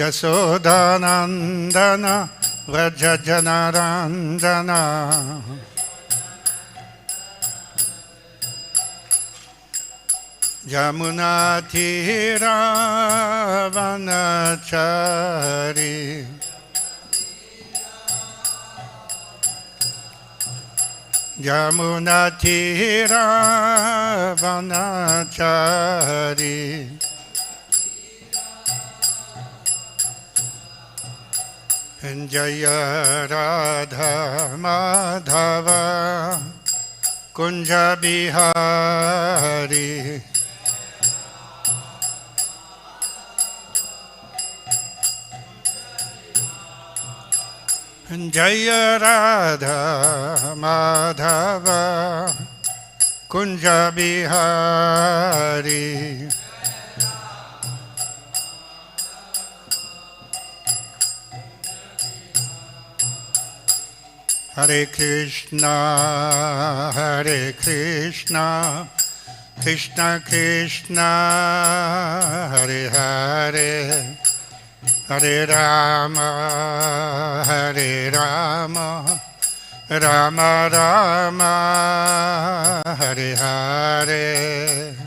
Jasodhanandana Vraja Janarandana Jamunatira Vanachari Jamunatira Vanachari Jaya Radha Madhava Kunja Bihari Jaya Radha Madhava Kunja Bihari Hare Krishna, Hare Krishna, Krishna Krishna, Hare Hare, Hare Rama, Hare Rama, Rama Rama, Hare Hare.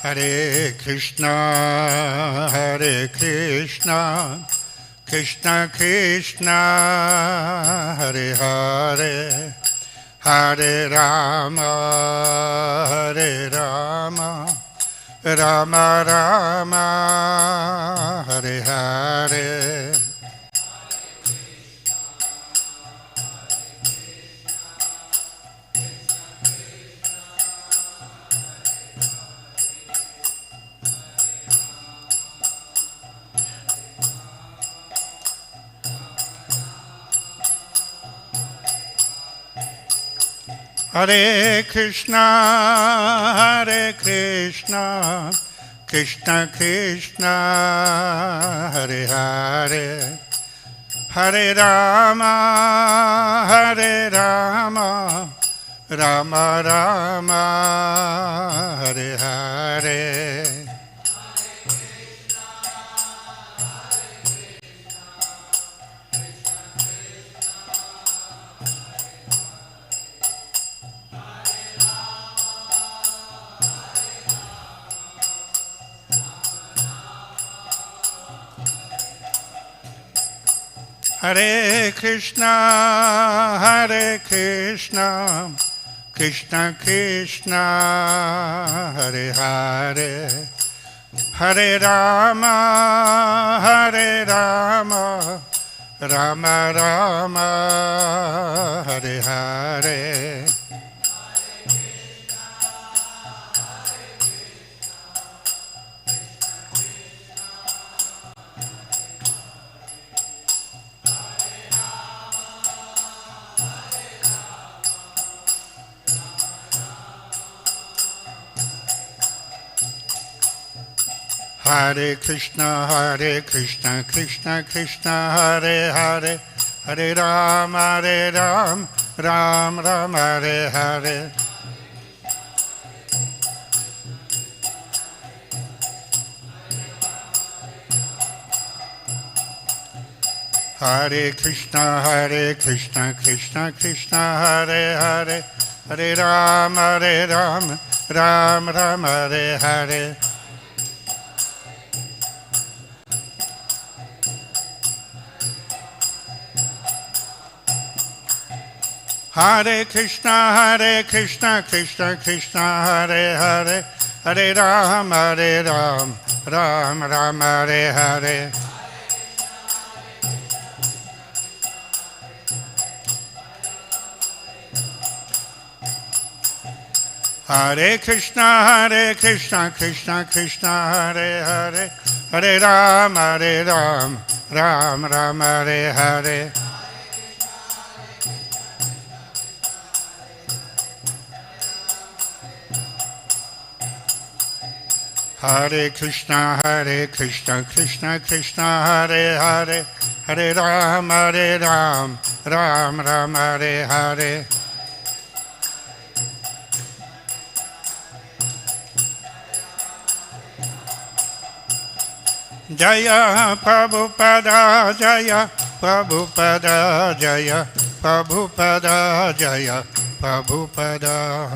Hare Krishna, Hare Krishna, Krishna Krishna, Hare Hare, Hare Rama, Hare Rama, Rama Rama, Hare Hare. Hare Krishna, Hare Krishna, Krishna Krishna, Hare Hare, Hare Rama, Hare Rama, Rama Rama, Hare Hare. Hare Krishna, Hare Krishna, Krishna Krishna, Hare Hare, Hare Rama, Hare Rama, Rama Rama, Hare Hare. Hare Krishna, Hare Krishna, Krishna Krishna, Hare Hare, Hare Ram, Hare Ram, Ram Ram, Hare Hare. Hare Krishna, Hare Krishna, Krishna Krishna, Hare Hare, Hare Ram, Hare Ram, Ram Ram, Hare Hare. Hare Krishna, Hare Krishna, Krishna Krishna, Hare Hare, Hare Ram, Hare Ram, Ram Ram, Hare Hare. Hare Krishna, Hare Krishna, Krishna Krishna, Hare Hare, Hare Ram, Hare Ram, Ram Ram, Hare Hare. Hare Krishna, Krishna Krishna, Hare Hare, Hare Ram, Ram Ram, Hare Hare. Jaya Prabhupada, Jaya Prabhupada, Jaya Prabhupada, Jaya Prabhupada.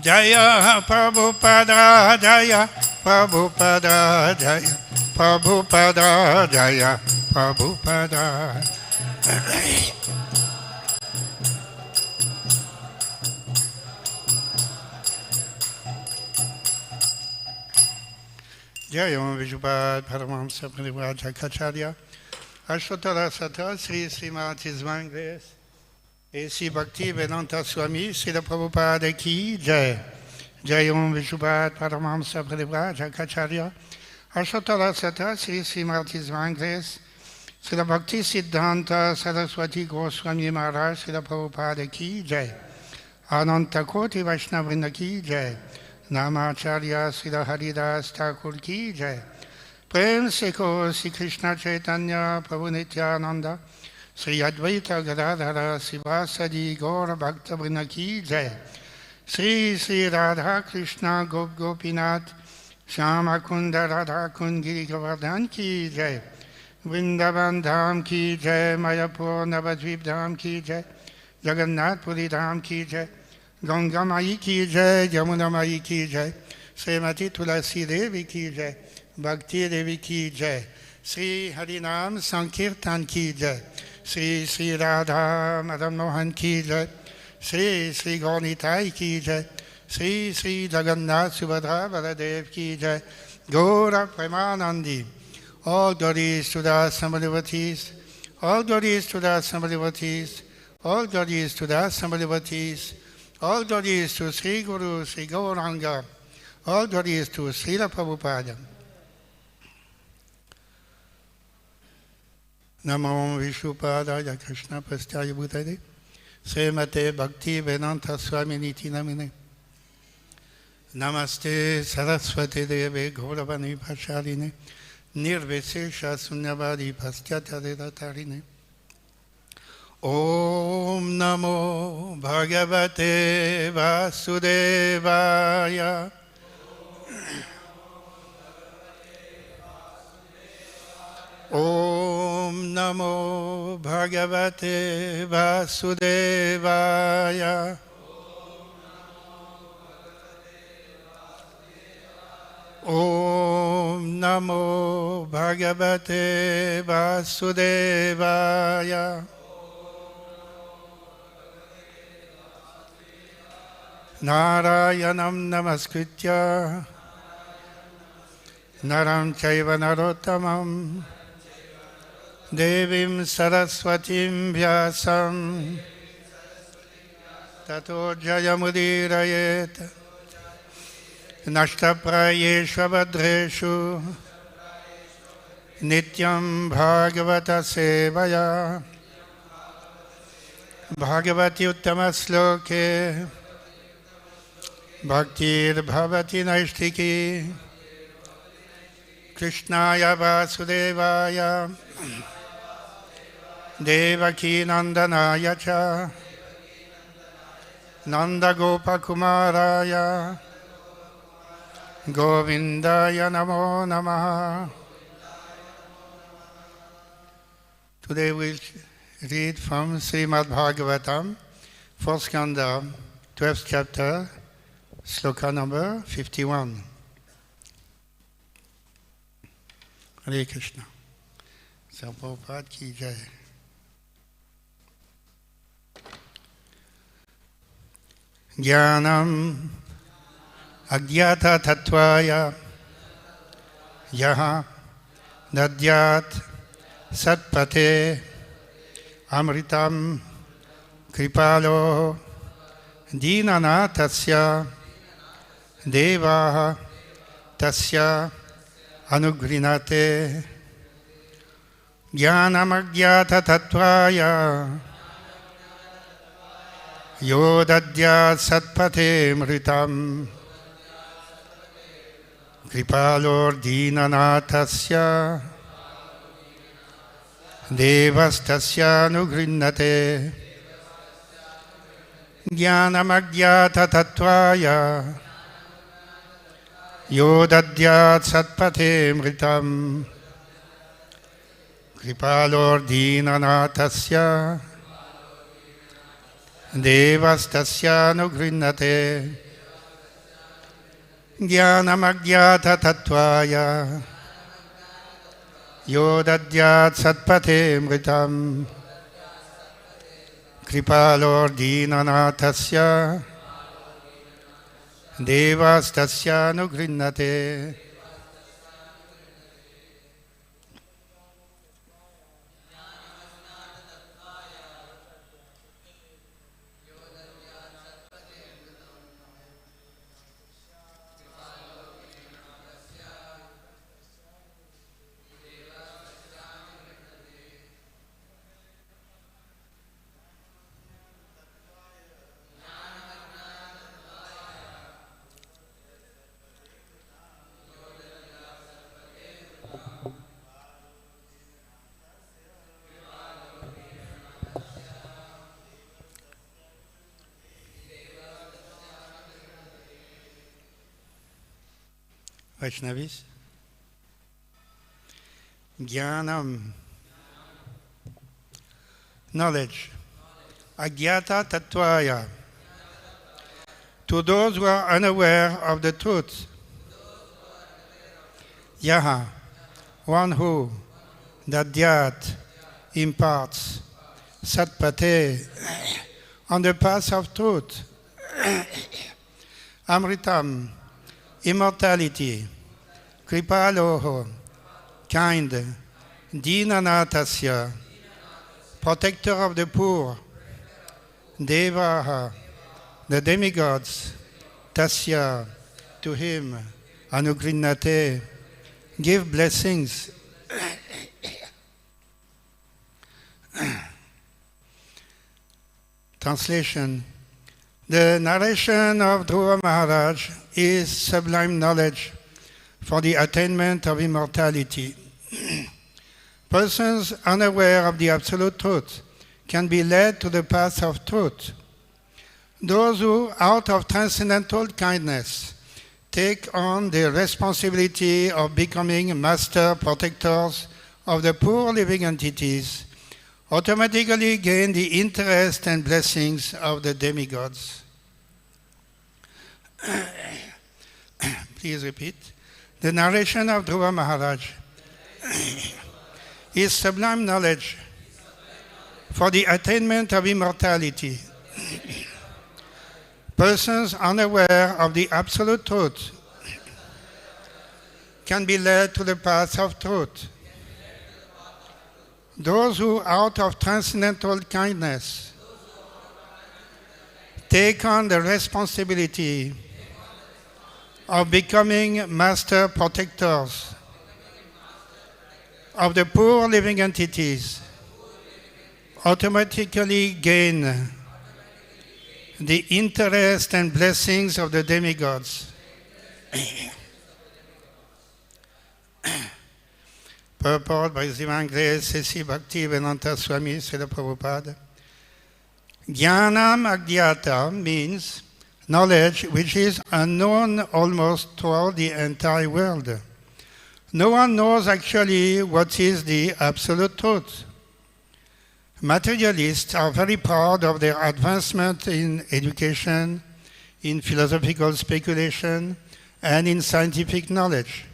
Jaya Prabhupada, Jaya Prabhupada, Jaya Prabhupada, Jaya Prabhupada. Jaya Vijupad Paramahamsa Parivraj Kacharya Ashtotara Sata Sri Srimati Zvangres et Sri Bhakti Vedanta Swami Srila Prabhupada Ki Jai. Jaya Vijupad Paramahamsa Parivraj Kacharya Ashtotara Sata Sri Srimati Zvangres Srila Bhakti Siddhanta Saraswati Goswami Maharaj Srila Prabhupada Ki Jai. Ananta Koti Vaishnavrinda Ki Jai. Namacharya Srila Haridas Thakur Ki Jai. Prem Seko Sri Krishna Chaitanya Prabhu Nityananda Sri Advaita Gadadhara Sivasadi Gaura Bhakta Vrinda Ki Jai. Sri Sri Radha Krishna Gop Gopinath Shama Kunda Radha Kund Giri Govardhan Ki Jai. Vrindavan Dham Ki Jai. Mayapur Navadvip Dham Ki Jai. Jagannath Puri Dham Ki Jai. Ganga Mai Ki Jai, Yamuna Mai Ki Jai, Srimati Tulasi Devi Ki Jai, Bhakti Devi Ki Jai, Sri Harinam Sankirtan Ki Jai, Sri Sri Radha Madan Mohan Ki Jai, Sri Sri Gaunitai Ki Jai, Sri Sri Jagannath Subhadra Baladev Ki Jai, Gaura Premanandi, all glories to the Samalivatis, all glories to the Samalivatis, all glories to the Samalivatis, all glories to Sri Guru, Sri Gauranga, all glories to Srila Prabhupada. Namo Vishnupadaya Krishna Prasthaya Bhutale, Srimate Bhakti Vedanta Swami Niti Namine. Namaste Saraswati Deve Gauravani Pasharine, Nirvesesha Sunyavadi Paschatya Dedatarine. Om Namo Bhagavate Vasudevaya. Om Namo Bhagavate Vasudevaya. Om Namo Bhagavate Vasudevaya. Narayanam Namaskritya Naram Chaiva Narottamam Devim Saraswatim Vyasam Tato Jayamudirayet Nashtaprayeshu Abhadreshu Nityam Bhagavata Sevaya Bhagavati Uttamasloke Bhaktir Bhavati Naishtiki Krishnaya Vasudevaya Devaki Nandanaya Cha Nanda Gopakumaraya Govindaya Namo Namaha. Today we'll read from Srimad Bhagavatam, 4th Skanda, 12th chapter, Sloka number 51. Hare Krishna. Prabhupada ki jai. Jnanam agyata tattvaya yaha nadyat satpate amritam kripalo dinanatasya devaha tasya anugrinate jnanam agyata tattvaya Yo dadyat satpate mritam Kripalor dinanatasya Devastasya nugrinnate Jnanamagyata tattvaya Yo dadyat satpate mritam Kripalor dinanatasya Devastasya nugrinnate Jnanamagyata tattvaya Yo dadyat satpate mritam Kripalor dinanatasya Devastasya nugrinnate. Vaishnavis, Jnanam, knowledge, Agyata Tattvaya, to those who are unaware of the truth, Yaha, one who, Dadyat, imparts, Satpate, on the path of truth, Amritam, immortality, Kripaloho, kind, Dinanatasya, protector of the poor, Devaha, the demigods, Tasya, to him, Anugrinnate, give blessings. Translation. The narration of Dhruva Maharaj is sublime knowledge for the attainment of immortality. Persons unaware of the absolute truth can be led to the path of truth. Those who, out of transcendental kindness, take on the responsibility of becoming master protectors of the poor living entities automatically gain the interest and blessings of the demigods. Please repeat. The narration of Dhruva Maharaj is sublime knowledge for the attainment of immortality. Persons unaware of the absolute truth can be led to the path of truth. Those who, out of transcendental kindness, take on the responsibility of becoming master protectors of the poor living entities, automatically gain the interest and blessings of the demigods. Purport by His Divine Grace, A.C. Bhaktivedanta Swami Srila Prabhupada. Jnanam Agyata means knowledge which is unknown almost throughout the entire world. No one knows actually what is the absolute truth. Materialists are very proud of their advancement in education, in philosophical speculation, and in scientific knowledge.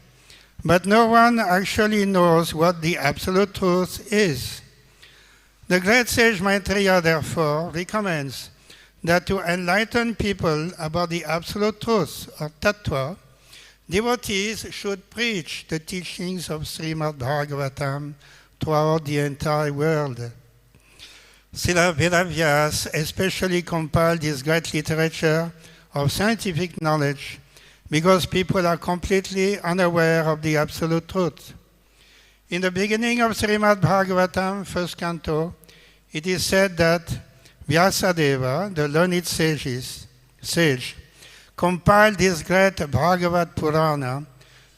But no one actually knows what the absolute truth is. The great sage Maitreya, therefore, recommends that to enlighten people about the absolute truth or tattva, devotees should preach the teachings of Srimad Bhagavatam throughout the entire world. Srila Vedavyas especially compiled this great literature of scientific knowledge because people are completely unaware of the absolute truth. In the beginning of Srimad Bhagavatam, first canto, it is said that Vyasadeva, the learned sage, compiled this great Bhagavad Purana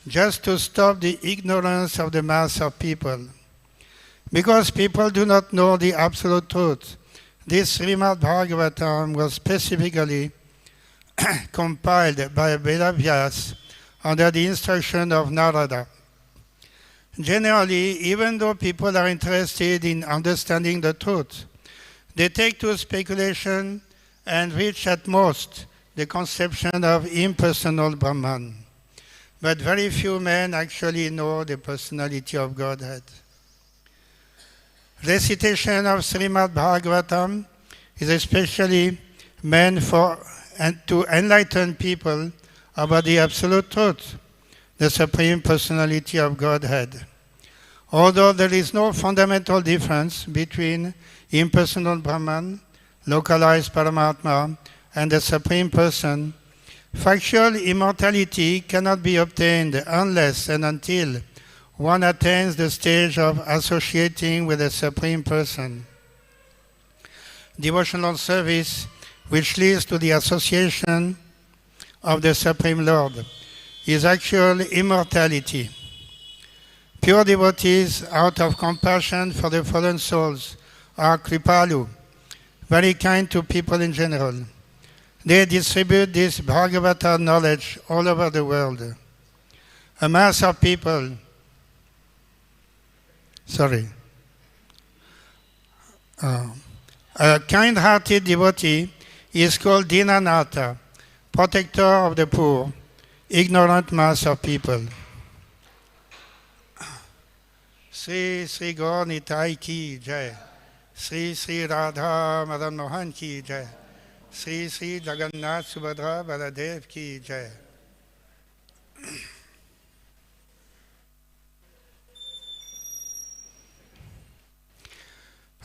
just to stop the ignorance of the mass of people. Because people do not know the absolute truth, this Srimad Bhagavatam was specifically compiled by Vedavyas under the instruction of Narada. Generally, even though people are interested in understanding the truth, they take to speculation and reach at most the conception of impersonal Brahman. But very few men actually know the personality of Godhead. Recitation of Srimad Bhagavatam is especially meant to enlighten people about the absolute truth, the Supreme Personality of Godhead. Although there is no fundamental difference between impersonal Brahman, localized Paramatma, and the Supreme Person, factual immortality cannot be obtained unless and until one attains the stage of associating with the Supreme Person. Devotional service, which leads to the association of the Supreme Lord, is actual immortality. Pure devotees, out of compassion for the fallen souls, are kripalu, very kind to people in general. They distribute this Bhagavata knowledge all over the world. A mass of people, a kind-hearted devotee is called Dinanatha, protector of the poor, ignorant mass of people. Sri Sri Gaur Nitai ki jai. Sri Sri Radha Madan Mohan ki jai. Sri Sri Jagannath Subhadra Baladev ki jai.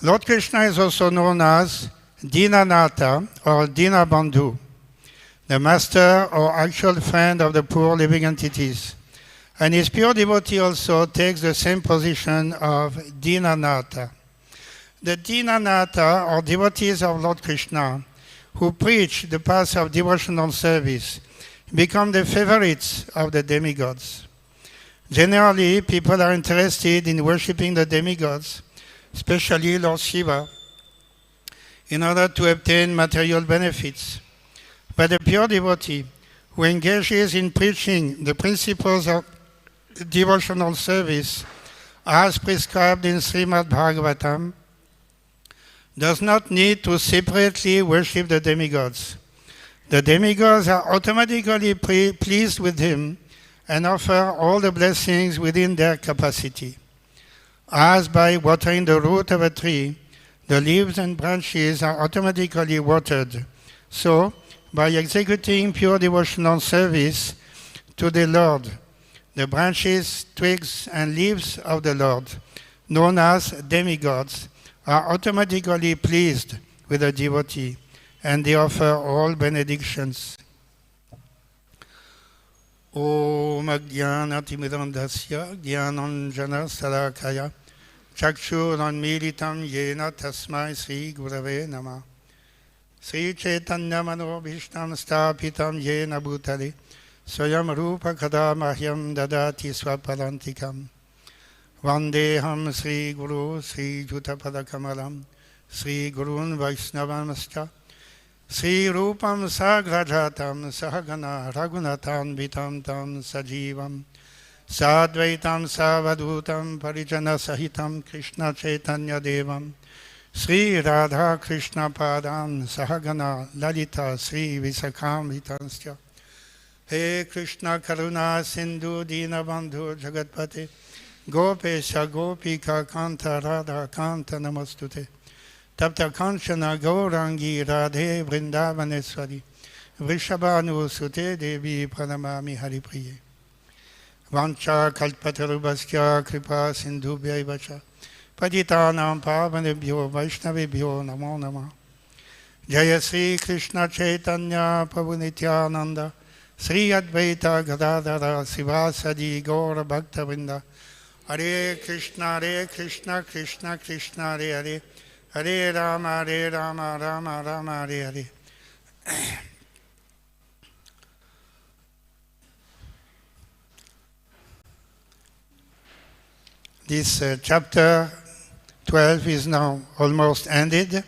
Lord Krishna is also known as Dinanatha or Dinabandhu, the master or actual friend of the poor living entities. And his pure devotee also takes the same position of Dinanatha. The Dinanatha, or devotees of Lord Krishna, who preach the path of devotional service, become the favorites of the demigods. Generally, people are interested in worshipping the demigods, especially Lord Shiva, in order to obtain material benefits. But the pure devotee who engages in preaching the principles of devotional service as prescribed in Srimad Bhagavatam does not need to separately worship the demigods. The demigods are automatically pleased with him and offer all the blessings within their capacity. As by watering the root of a tree, the leaves and branches are automatically watered. So, by executing pure devotional service to the Lord, the branches, twigs, and leaves of the Lord, known as demigods, are automatically pleased with the devotee, and they offer all benedictions. Om Ajnanatimidandasya Jnananjana Salakaya Chakshuranmilitam Yena Tasmai Sri Gurave Namah Sri Chaitanya Manobhishtam Stapitam Yena Bhutale Swayam Rupa Kada Mahyam Dadati Swapadantikam Vandeham Sri Guru Sri Jutapada Kamalam Sri Gurun Vaishnavamascha Sri Rupam Sagrajatam Sahagana Raghunathan Vitam Tam Sajivam Sadvaitam Savadutam Parijana Sahitam Krishna Chaitanya Devam Sri Radha Krishna Padam Sahagana Lalita Sri Visakam Vitansya He Krishna Karuna Sindhu Dinabandhu Jagatpate Gopesha Gopika Kanta Radha Kanta Namastute Tapta Kanchana Gaurangi Radhe Vrindavaneswari Vrishabhanu Sute Devi Pranamami Haripriye Vancha Kalpatarubhaskya Kripa Sindhubhyai Vacha Patitanam Pavanebhyo Vaishnavebhyo Namo Namah Jaya Sri Krishna Chaitanya Prabhu Nityananda Sri Advaita Gadadara Sivasadi Gaura Bhakta Vrinda Hare Krishna Krishna Krishna Hare Hare Hare Rama, Rama Rama, Hare Hare. This chapter 12 is now almost ended.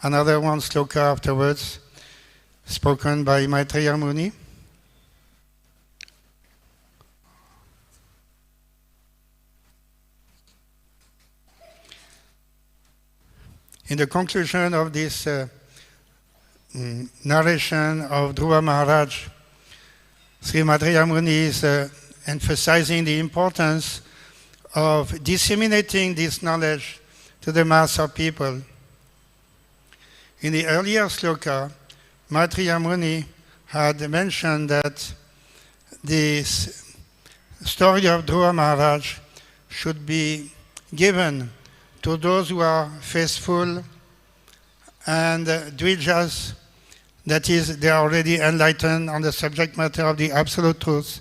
Another one sloka afterwards, spoken by Maitreya Muni. In the conclusion of this narration of Dhruva Maharaj, Sri Maitreya Muni is emphasizing the importance of disseminating this knowledge to the mass of people. In the earlier sloka, Maitreya Muni had mentioned that this story of Dhruva Maharaj should be given to those who are faithful and dvijas, that is, they are already enlightened on the subject matter of the absolute truth.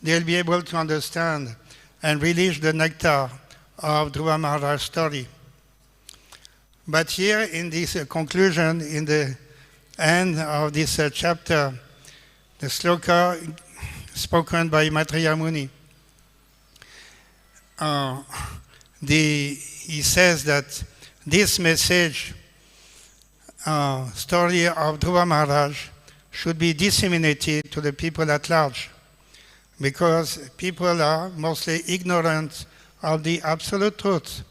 They'll be able to understand and relish the nectar of Dhruva Maharaj's story. But here in this conclusion, in the end of this chapter, the sloka spoken by Maitreya Muni, he says that this message, story of Dhruva Maharaj, should be disseminated to the people at large, because people are mostly ignorant of the absolute truth.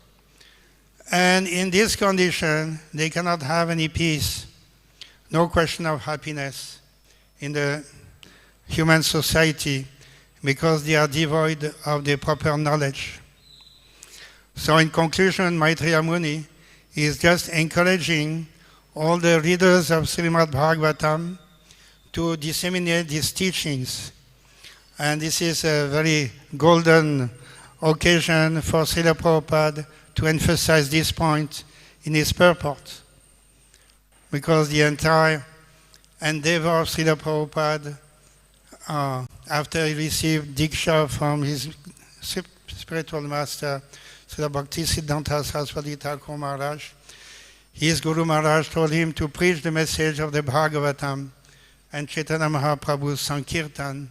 And in this condition, they cannot have any peace, no question of happiness in the human society, because they are devoid of the proper knowledge. So in conclusion, Maitreya Muni is just encouraging all the readers of Srimad Bhagavatam to disseminate these teachings. And this is a very golden occasion for Srila Prabhupada to emphasize this point in his purport, because the entire endeavor of Srila Prabhupada, after he received Diksha from his spiritual master, Srila Bhakti Siddhanta Saraswati Thakur Maharaj, his Guru Maharaj told him to preach the message of the Bhagavatam and Chaitanya Mahaprabhu's Sankirtan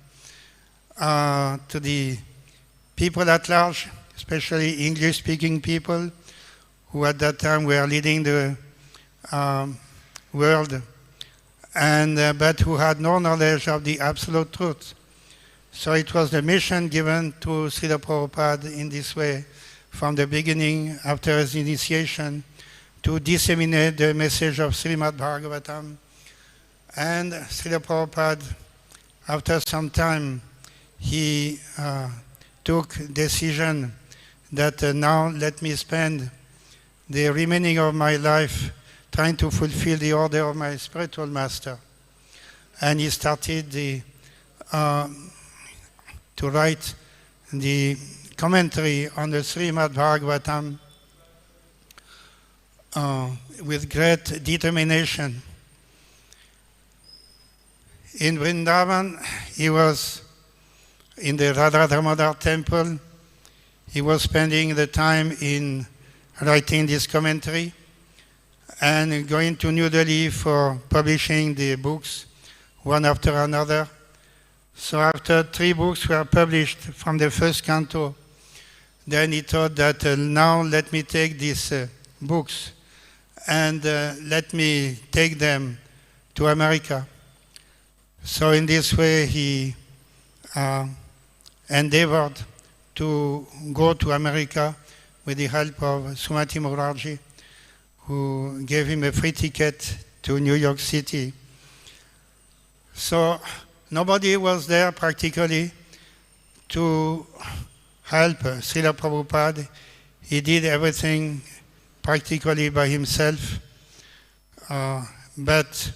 to the people at large, especially English-speaking people who at that time were leading the world, and but who had no knowledge of the absolute truth. So it was the mission given to Srila Prabhupada in this way from the beginning, after his initiation, to disseminate the message of Srimad Bhagavatam. And Srila Prabhupada, after some time, he took decision that now let me spend the remaining of my life trying to fulfill the order of my spiritual master. And he started to write the commentary on the Srimad Bhagavatam with great determination. In Vrindavan, he was in the Radha Damodar temple. He was spending the time in writing this commentary and going to New Delhi for publishing the books one after another. So after 3 books were published from the first canto, then he thought that now let me take these books and let me take them to America. So in this way he endeavored to go to America with the help of Sumati Mukherjee, who gave him a free ticket to New York City. So nobody was there practically to help Srila Prabhupada. He did everything practically by himself, but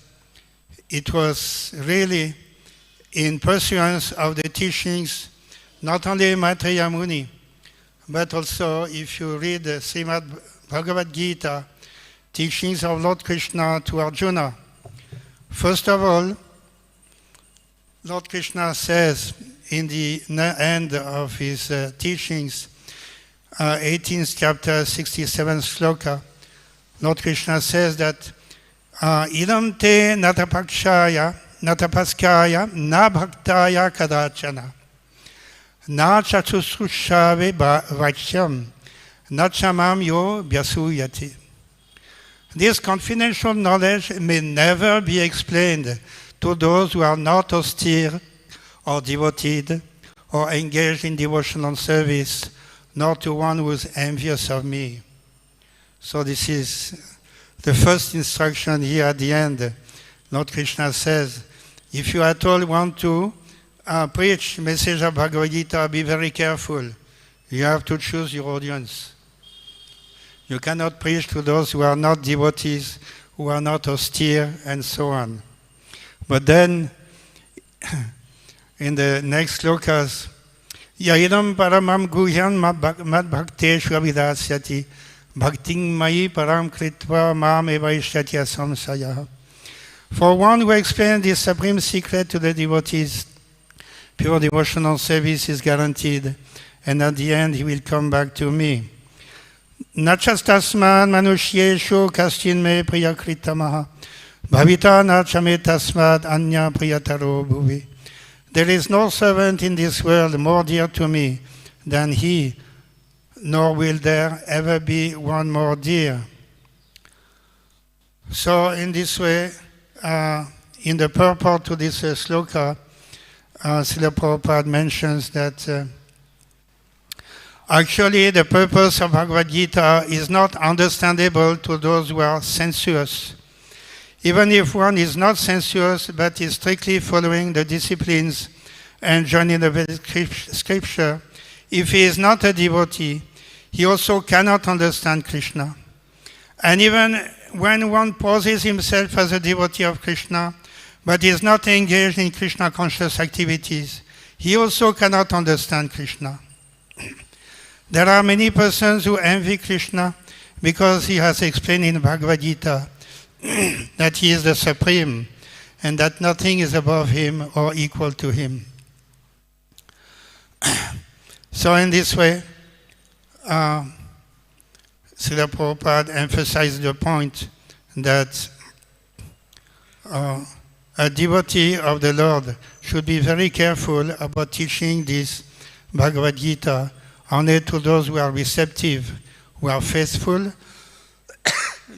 it was really in pursuance of the teachings, not only Maitreya Muni, but also if you read the Srimad Bhagavad Gita, teachings of Lord Krishna to Arjuna. First of all, Lord Krishna says in the end of his teachings, 18th chapter, 67th sloka, Lord Krishna says that idam te natapakshaya, natapaskaya, na bhaktaya kadachana, na chatusrushave vachyam, na chamam yo vyasuyati. This confidential knowledge may never be explained to those who are not austere or devoted or engaged in devotional service, nor to one who is envious of me. So this is the first instruction here at the end. Lord Krishna says, if you at all want to preach message of Bhagavad Gita, be very careful. You have to choose your audience. You cannot preach to those who are not devotees, who are not austere, and so on. But then, in the next slokas, Yaidam paramam guhyam mad bhakteshu avidasyati bhakting mayi param kritva mam evaishyati asamsaya. For one who explains this supreme secret to the devotees, pure devotional service is guaranteed, and at the end he will come back to me. Nachastasman manushyeshu kastin me priyakritamaha bhavita nachame tasmad anya priyataro bhuvi. There is no servant in this world more dear to me than he, nor will there ever be one more dear. So in this way, in the purport to this sloka, Srila Prabhupada mentions that actually the purpose of Bhagavad Gita is not understandable to those who are sensuous. Even if one is not sensuous but is strictly following the disciplines and joining the Vedic scripture, if he is not a devotee, he also cannot understand Krishna. And even when one poses himself as a devotee of Krishna, but is not engaged in Krishna conscious activities, he also cannot understand Krishna. There are many persons who envy Krishna because he has explained in Bhagavad Gita that he is the supreme and that nothing is above him or equal to him. So in this way, Srila Prabhupada emphasized the point that a devotee of the Lord should be very careful about teaching this Bhagavad Gita only to those who are receptive, who are faithful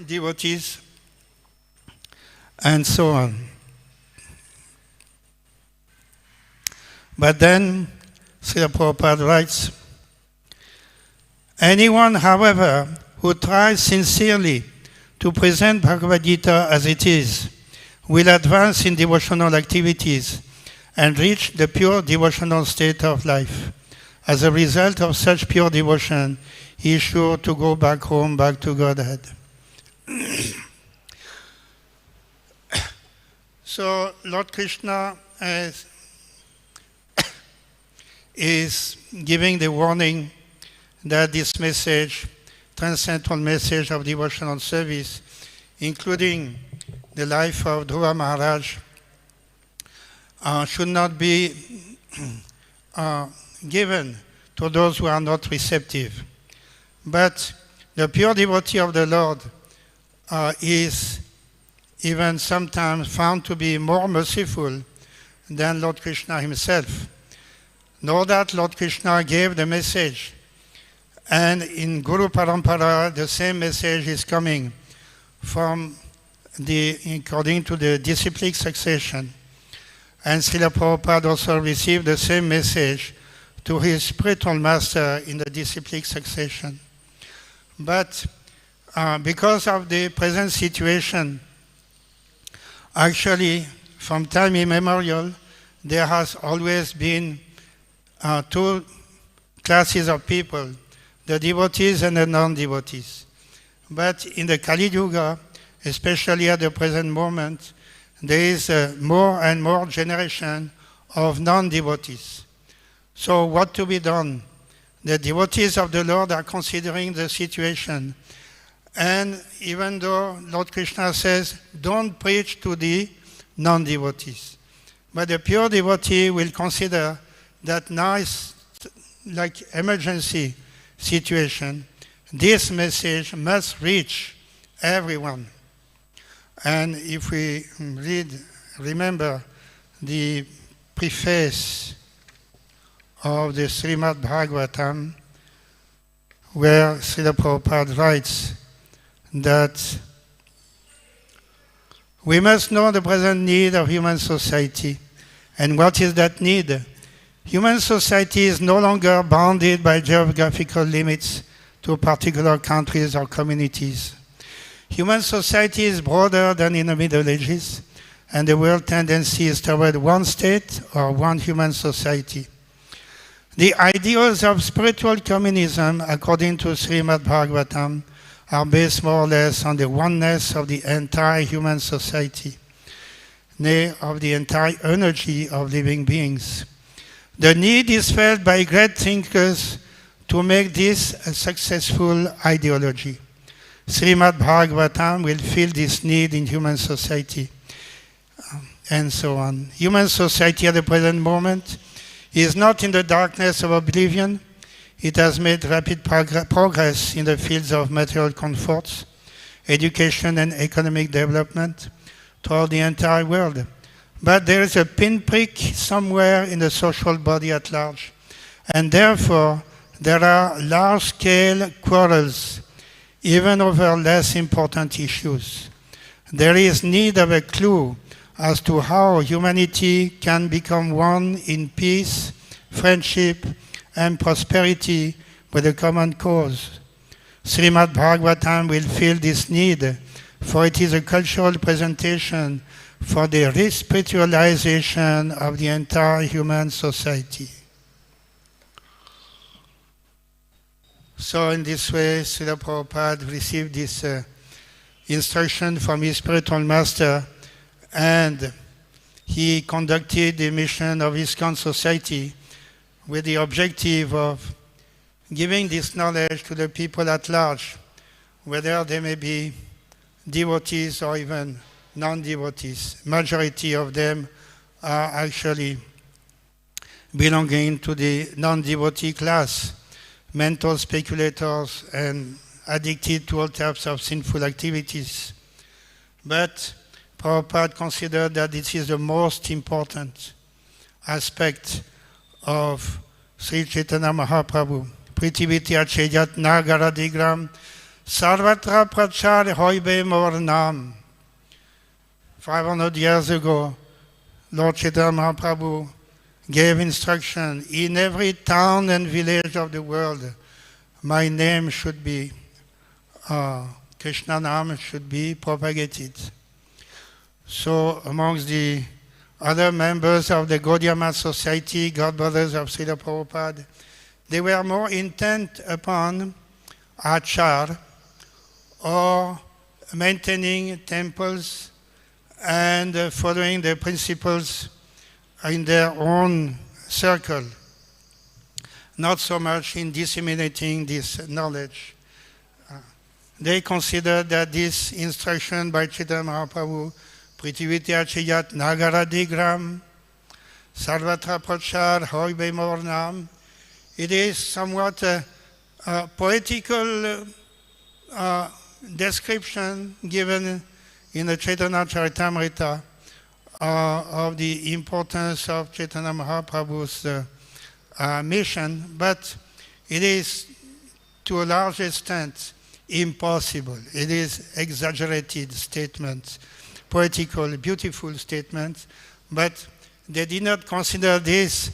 devotees, and so on. But then, Srila Prabhupada writes, anyone, however, who tries sincerely to present Bhagavad Gita as it is, will advance in devotional activities and reach the pure devotional state of life. As a result of such pure devotion, he is sure to go back home, back to Godhead. So Lord Krishna is giving the warning that this message, transcendental message of devotional service, including the life of Dhruva Maharaj, should not be given to those who are not receptive. But the pure devotee of the Lord is even sometimes found to be more merciful than Lord Krishna himself. Know that Lord Krishna gave the message, and in Guru Parampara the same message is coming from according to the disciplic succession. And Srila Prabhupada also received the same message to his spiritual master in the disciplic succession. But because of the present situation, actually from time immemorial, there has always been two classes of people, the devotees and the non-devotees. But in the Kali Yuga, especially at the present moment, there is more and more generation of non-devotees. So what to be done? The devotees of the Lord are considering the situation. And even though Lord Krishna says, don't preach to the non-devotees, but the pure devotee will consider that now is like emergency situation. This message must reach everyone. And if we remember the preface of the Srimad Bhagavatam, where Srila Prabhupada writes that we must know the present need of human society. And what is that need? Human society is no longer bounded by geographical limits to particular countries or communities. Human society is broader than in the Middle Ages, and the world tendency is toward one state or one human society. The ideals of spiritual communism, according to Srimad Bhagavatam, are based more or less on the oneness of the entire human society, nay, of the entire energy of living beings. The need is felt by great thinkers to make this a successful ideology. Srimad Bhagavatam will fill this need in human society, and so on. Human society at the present moment is not in the darkness of oblivion. It has made rapid progress in the fields of material comforts, education and economic development toward the entire world. But there is a pinprick somewhere in the social body at large, and therefore there are large-scale quarrels, even over less important issues. There is need of a clue as to how humanity can become one in peace, friendship, and prosperity with a common cause. Srimad Bhagavatam will fill this need, for it is a cultural presentation for the re-spiritualization of the entire human society. So in this way, Srila Prabhupada received this instruction from his spiritual master, and he conducted the mission of ISKCON Society with the objective of giving this knowledge to the people at large, whether they may be devotees or even non-devotees. Majority of them are actually belonging to the non-devotee class, mental speculators and addicted to all types of sinful activities. But Prabhupada considered that this is the most important aspect of Sri Chaitanya Mahaprabhu. Prithiviti achejat nagaradigram sarvatra prachar hoibe mor nam. 500 years ago, Lord Chaitanya Mahaprabhu gave instruction, in every town and village of the world, my name should be, Krishna Nam should be propagated. So amongst the other members of the Gaudiya Math Society, godbrothers of Srila Prabhupada, they were more intent upon achar, or maintaining temples and following the principles in their own circle, not so much in disseminating this knowledge. They consider that this instruction by Chaitanya Mahaprabhu, Prithiviti achiyat nagaradigram, sarvatra prachar hoibe mornam, it is somewhat a poetical description given in the Chaitanya Charitamrita of the importance of Chaitanya Mahaprabhu's mission, but it is to a large extent impossible. It is exaggerated statements, poetical, beautiful statements, but they did not consider this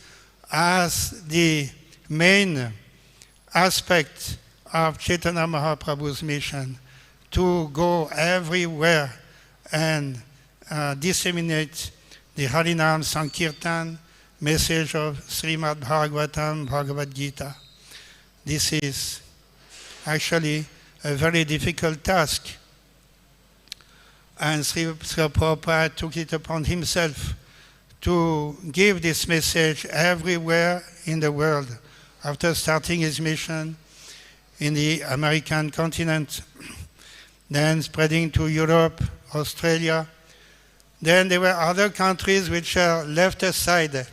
as the main aspect of Chaitanya Mahaprabhu's mission, to go everywhere and disseminate the Harinam Sankirtan message of Srimad Bhagavatam, Bhagavad Gita. This is actually a very difficult task. And Sri Prabhupada took it upon himself to give this message everywhere in the world. After starting his mission in the American continent, then spreading to Europe, Australia. Then there were other countries which are left aside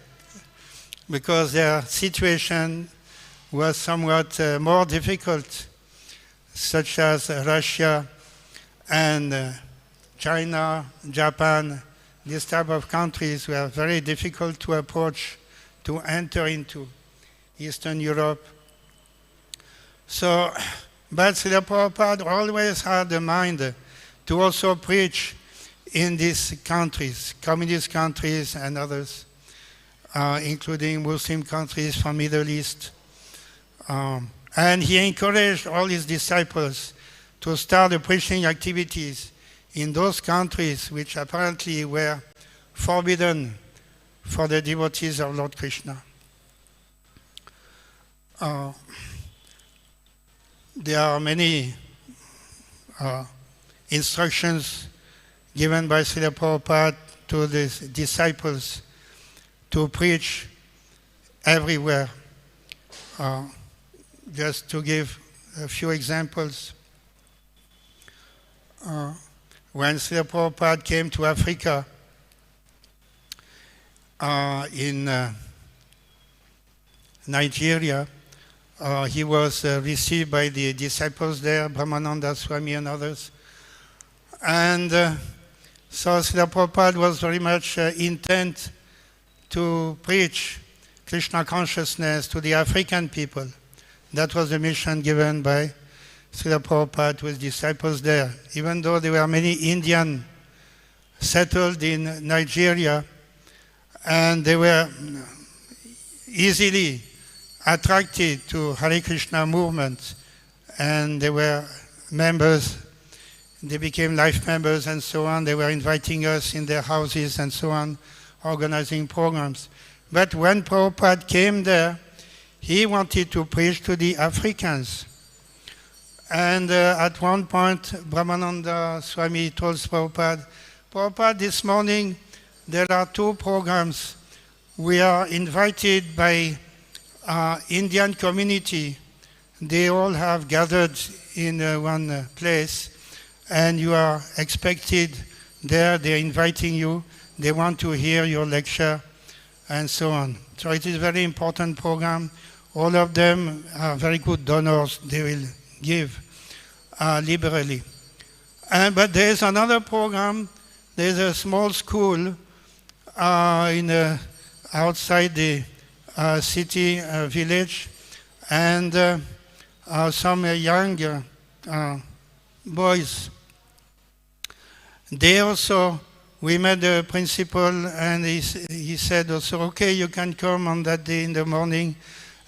because their situation was somewhat more difficult, such as Russia And China, Japan, these type of countries were very difficult to approach, to enter into Eastern Europe. So, but Srila Prabhupada always had a mind to also preach in these countries, communist countries and others, including Muslim countries from Middle East. And he encouraged all his disciples to start the preaching activities in those countries which apparently were forbidden for the devotees of Lord Krishna. There are many instructions given by Srila Prabhupada to the disciples to preach everywhere. Just to give a few examples. When Srila Prabhupada came to Africa in Nigeria, he was received by the disciples there, Brahmananda Swami and others. And so Srila Prabhupada was very much intent to preach Krishna consciousness to the African people. That was the mission given by Srila Prabhupada to his disciples there. Even though there were many Indians settled in Nigeria, and they were easily attracted to Hare Krishna movement, and they were members, they became life members and so on. They were inviting us in their houses and so on, organizing programs. But when Prabhupada came there, he wanted to preach to the Africans. And at one point, Brahmananda Swami told Prabhupada, Prabhupada, this morning there are 2 programs. We are invited by Indian community. They all have gathered in one place, and you are expected there. They're inviting you. They want to hear your lecture, and so on. So it is a very important program. All of them are very good donors. They will give liberally. But there is another program. There is a small school outside the city village, and some young boys. They also, we met the principal, and he said also, okay, you can come on that day in the morning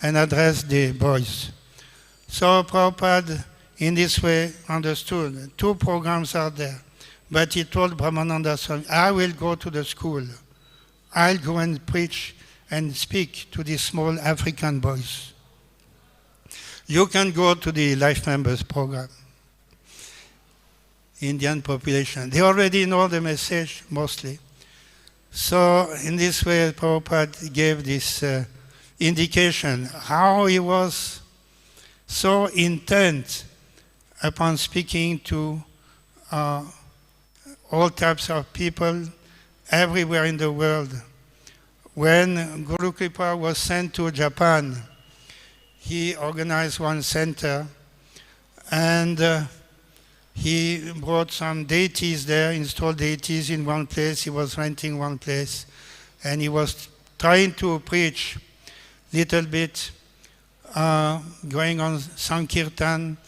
and address the boys. So Prabhupada, in this way, understood. 2 programs are there. But he told Brahmananda Swami, I will go to the school. I'll go and preach and speak to these small African boys. You can go to the Life Members program. Indian population. They already know the message, mostly. So in this way, Prabhupada gave this indication how he was so intent upon speaking to all types of people everywhere in the world. When Guru Kripa was sent to Japan, he organized one center, and he brought some deities there, installed deities in one place. He was renting one place, and he was trying to preach little bit, going on Sankirtan,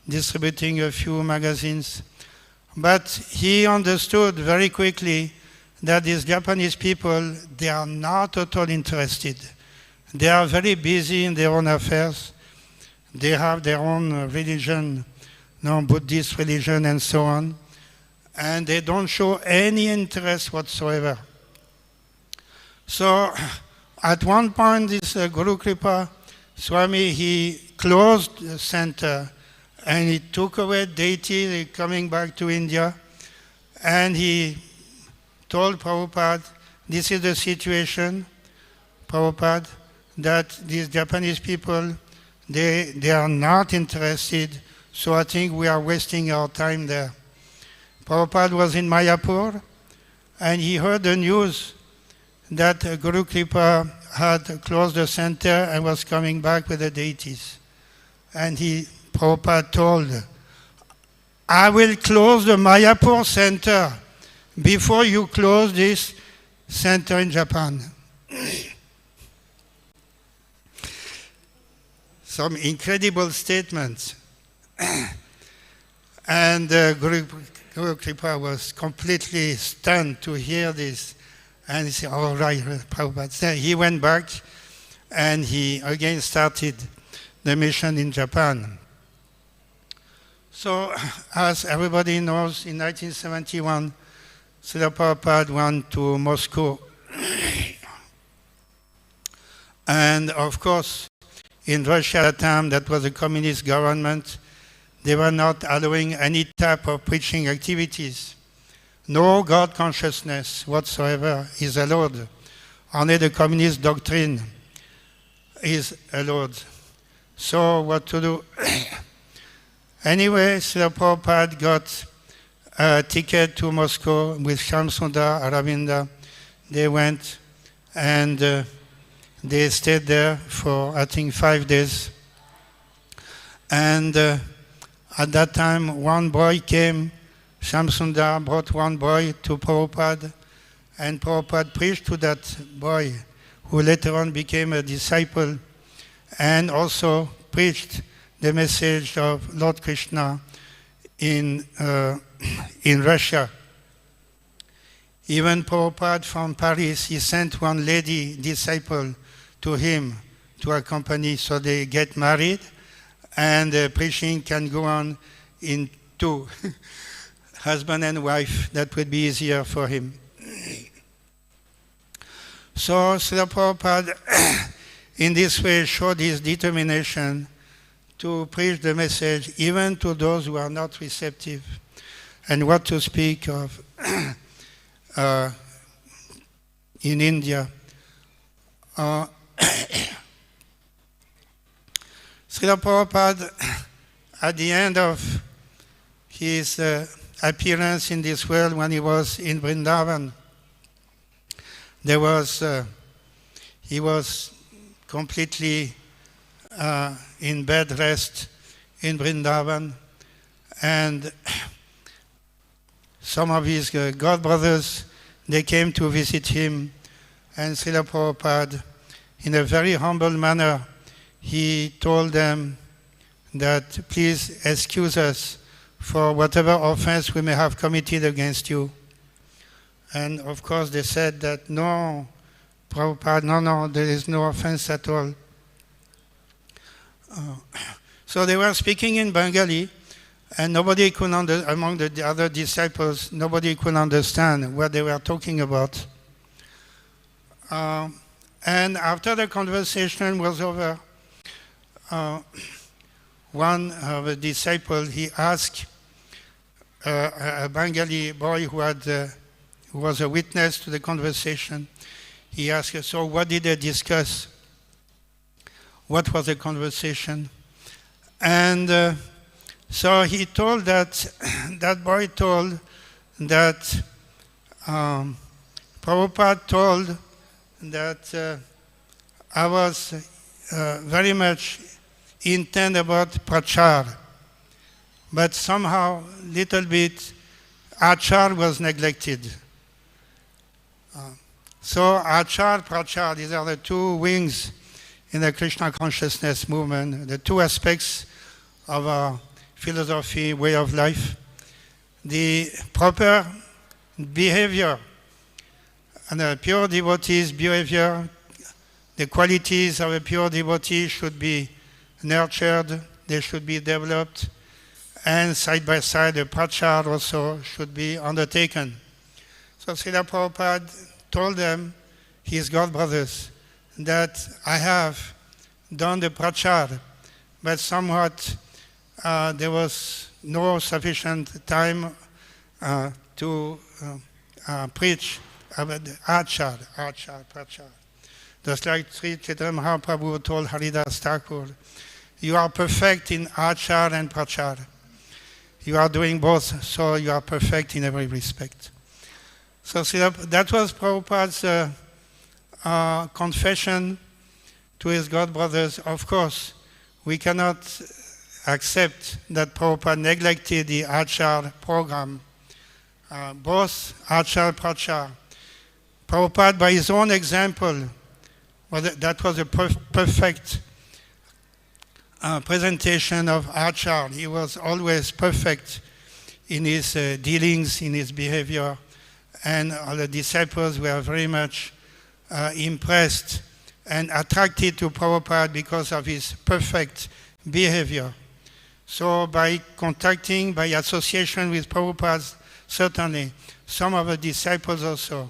distributing a few magazines. But he understood very quickly that these Japanese people, they are not at all interested. They are very busy in their own affairs. They have their own religion, Buddhist religion and so on, and they don't show any interest whatsoever. So at one point, this Guru Kripa Swami, he closed the center, and he took away deity coming back to India, and he told Prabhupada, this is the situation, Prabhupada, that these Japanese people, they are not interested, so I think we are wasting our time there. Prabhupada was in Mayapur, and he heard the news that Guru Kripa had closed the center and was coming back with the deities. And Prabhupada told, I will close the Mayapur center before you close this center in Japan. Some incredible statements. And Guru Kripa was completely stunned to hear this. And he said, all right, Prabhupada. So he went back and he again started the mission in Japan. So, as everybody knows, in 1971, Srila Prabhupada went to Moscow. And of course, in Russia at the time, that was a communist government, they were not allowing any type of preaching activities. No God consciousness whatsoever is allowed. Only the communist doctrine is allowed. So what to do? Anyway, Srila Prabhupada got a ticket to Moscow with Shamsundar, Aravinda. They went and they stayed there for, I think, 5 days. And at that time, one boy came. Shamsundar brought one boy to Prabhupada, and Prabhupada preached to that boy, who later on became a disciple, and also preached the message of Lord Krishna in Russia. Even Prabhupada from Paris, he sent one lady disciple to him to accompany, so they get married, and the preaching can go on in two, husband and wife. That would be easier for him. So Srila Prabhupada in this way showed his determination to preach the message even to those who are not receptive. And what to speak of in India. Srila Prabhupada, at the end of his appearance in this world, when he was in Vrindavan, he was completely in bed rest in Vrindavan, and some of his god brothers, they came to visit him, and Srila Prabhupada, in a very humble manner, he told them that please excuse us for whatever offense we may have committed against you. And of course they said that no, Prabhupada, no, there is no offense at all. So they were speaking in Bengali, and nobody could among the other disciples, nobody could understand what they were talking about. And after the conversation was over, one of the disciples, he asked a Bengali boy who was a witness to the conversation, he asked, so what did they discuss? What was the conversation? And so he told that boy told that Prabhupada told that I was very much intent about prachar, but somehow little bit achar was neglected. So achar, prachar, these are the two wings in the Krishna consciousness movement, the two aspects of our philosophy, way of life. The proper behavior and a pure devotee's behavior, the qualities of a pure devotee should be nurtured, they should be developed, and side by side the prachar also should be undertaken. So Srila Prabhupada told them, his god brothers, that I have done the prachar, but somewhat there was no sufficient time to preach about the achar, prachar. Just like Sri Chaitanya Mahaprabhu told Haridas Thakur, you are perfect in achar and prachar. You are doing both, so you are perfect in every respect. So that was Prabhupada's confession to his god brothers. Of course, we cannot accept that Prabhupada neglected the Achar program, both Achar Prachar. Prabhupada, by his own example, that was a perfect presentation of Achar. He was always perfect in his dealings, in his behavior, and all the disciples were very much impressed and attracted to Prabhupada because of his perfect behavior. So by contacting, by association with Prabhupada, certainly some of the disciples also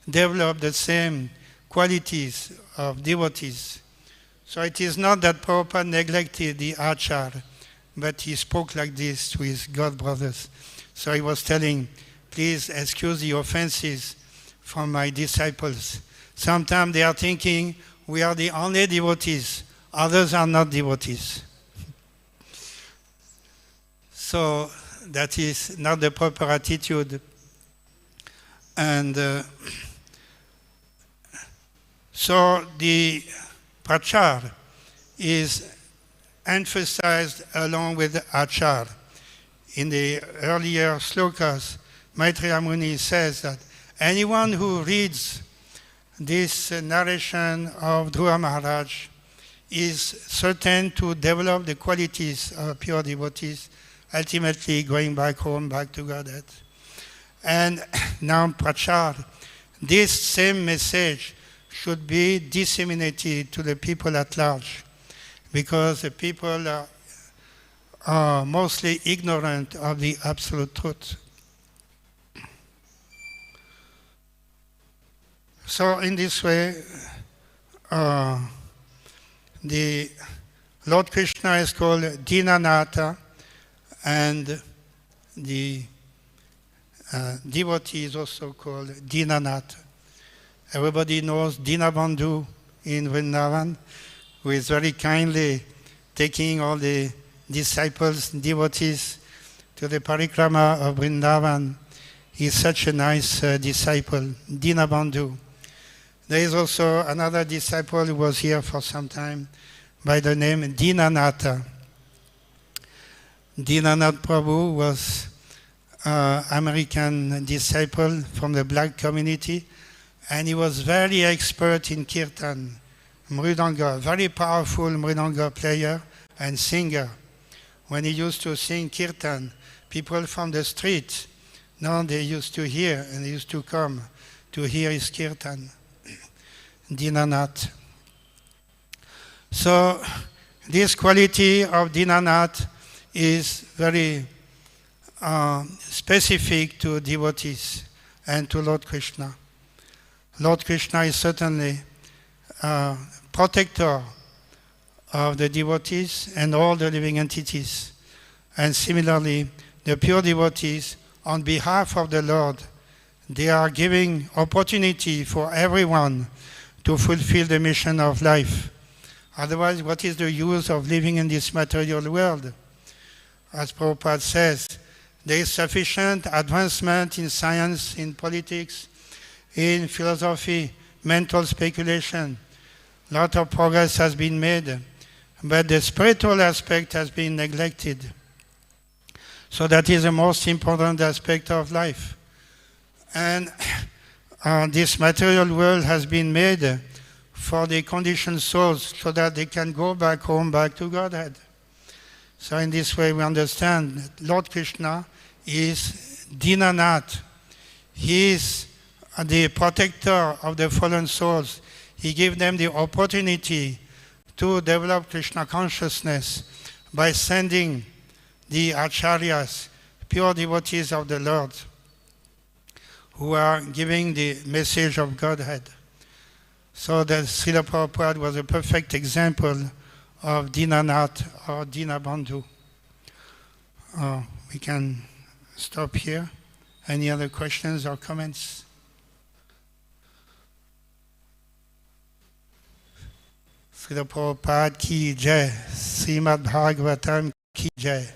developed the same qualities of devotees. So it is not that Prabhupada neglected the Achar, but he spoke like this to his God brothers. So he was telling, please excuse the offenses from my disciples. Sometimes they are thinking we are the only devotees, others are not devotees. So that is not the proper attitude. And so the Prachar is emphasized along with Achar. In the earlier slokas, Maitreya Muni says that anyone who reads this narration of Dhruva Maharaj is certain to develop the qualities of pure devotees, ultimately going back home, back to Godhead. And now Prachar, this same message should be disseminated to the people at large, because the people are mostly ignorant of the absolute truth. So in this way, the Lord Krishna is called Dinanatha, and the devotee is also called Dinanath. Everybody knows Dinabandhu in Vrindavan, who is very kindly taking all the disciples, devotees to the parikrama of Vrindavan. He is such a nice disciple, Dinabandhu. There is also another disciple who was here for some time by the name Dinanatha. Dinanath Prabhu was an American disciple from the black community, and he was very expert in kirtan, mridanga, very powerful mridanga player and singer. When he used to sing kirtan, people from the street, now they used to hear and they used to come to hear his kirtan. Dinanath. So this quality of Dinanath is very specific to devotees and to Lord Krishna. Lord Krishna is certainly protector of the devotees and all the living entities. And similarly, the pure devotees, on behalf of the Lord, they are giving opportunity for everyone to fulfill the mission of life. Otherwise, what is the use of living in this material world? As Prabhupada says, there is sufficient advancement in science, in politics, in philosophy, mental speculation. A lot of progress has been made, but the spiritual aspect has been neglected. So that is the most important aspect of life. And this material world has been made for the conditioned souls so that they can go back home, back to Godhead. So in this way we understand that Lord Krishna is Dinanath. He is the protector of the fallen souls. He gives them the opportunity to develop Krishna consciousness by sending the acharyas, pure devotees of the Lord, who are giving the message of Godhead. So that Srila Prabhupada was a perfect example of Dinanath or Dinabandhu. We can stop here. Any other questions or comments? Srila Prabhupada ki jai, Srimad Bhagavatam ki jai.